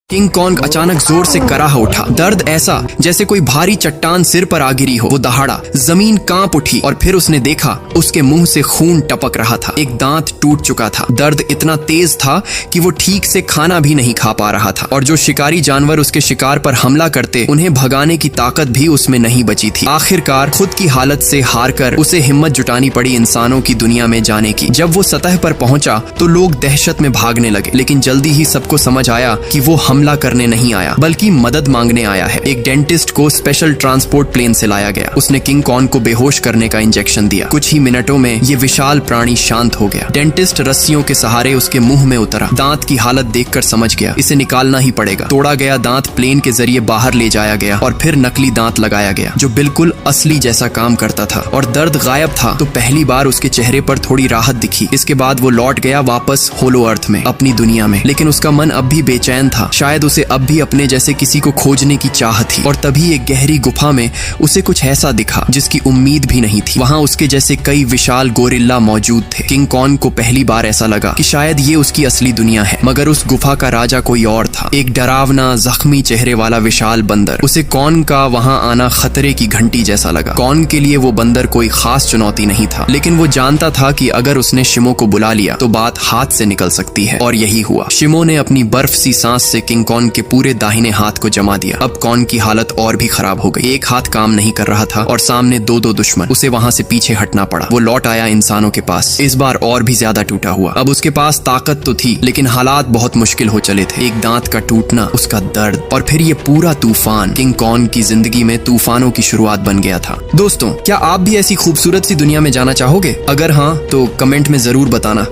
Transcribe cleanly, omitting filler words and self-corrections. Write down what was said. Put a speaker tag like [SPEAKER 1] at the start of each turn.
[SPEAKER 1] King Kong अचानक जोर से कराह उठा। दर्द ऐसा जैसे कोई भारी चट्टान सिर पर आ गिरी हो। वो दहाड़ा, जमीन कांप उठी और फिर उसने देखा उसके मुंह से खून टपक रहा था। एक दांत टूट चुका था। दर्द इतना तेज था कि वो ठीक से खाना भी नहीं खा पा रहा था और जो शिकारी जानवर उसके शिकार पर हमला करते उन्हें भगाने की ताकत भी उसमें नहीं बची थी। आखिरकार खुद की हालत से हार कर उसे हिम्मत जुटानी पड़ी इंसानों की दुनिया में जाने की। जब वो सतह पर पहुंचा तो लोग दहशत में भागने लगे, लेकिन जल्दी ही सबको समझ आया कि वो हमला करने नहीं आया बल्कि मदद मांगने आया है। एक डेंटिस्ट को स्पेशल ट्रांसपोर्ट प्लेन से लाया गया। उसने किंग कॉन्ग को बेहोश करने का इंजेक्शन दिया। कुछ ही मिनटों में ये विशाल प्राणी शांत हो गया। डेंटिस्ट रस्सियों के सहारे उसके मुंह में उतरा। दांत की हालत देखकर समझ गया इसे निकालना ही पड़ेगा। तोड़ा गया दांत प्लेन के जरिए बाहर ले जाया गया और फिर नकली दांत लगाया गया जो बिल्कुल असली जैसा काम करता था और दर्द गायब था। तो पहली बार उसके चेहरे पर थोड़ी राहत दिखी। इसके बाद वो लौट गया वापस होलो अर्थ में, अपनी दुनिया में। लेकिन उसका मन अब भी बेचैन था। शायद उसे अब भी अपने जैसे किसी को खोजने की चाह थी। और तभी एक गहरी गुफा में उसे कुछ ऐसा दिखा जिसकी उम्मीद भी नहीं थी। वहां उसके जैसे कई विशाल गोरिल्ला मौजूद थे। किंग कॉन्ग को पहली बार ऐसा लगा कि शायद ये उसकी असली दुनिया है, मगर उस गुफा का राजा कोई और था। एक डरावना जख्मी चेहरे वाला विशाल बंदर। उसे कॉन्ग का वहां आना खतरे की घंटी जैसा लगा। कॉन्ग के लिए वो बंदर कोई खास चुनौती नहीं था, लेकिन वो जानता था कि अगर उसने शिमो को बुला लिया तो बात हाथ से निकल सकती है। और यही हुआ। शिमो ने अपनी बर्फ सी सांस से किंग कॉन्ग के पूरे दाहिने हाथ को जमा दिया। अब कॉन्ग की हालत और भी खराब हो गई। एक हाथ काम नहीं कर रहा था और सामने दो दुश्मन। उसे वहां से पीछे हटना पड़ा। वो लौट आया इंसानों के पास, इस बार और भी ज्यादा टूटा हुआ। अब उसके पास ताकत तो थी, लेकिन हालात बहुत मुश्किल हो चले थे। एक दांत का टूटना, उसका दर्द और फिर ये पूरा तूफान। किंग कॉन्ग की जिंदगी में तूफानों की शुरुआत बन गया था। दोस्तों, क्या आप भी ऐसी खूबसूरत सी दुनिया में जाना चाहोगे? अगर हाँ तो कमेंट में जरूर बताना।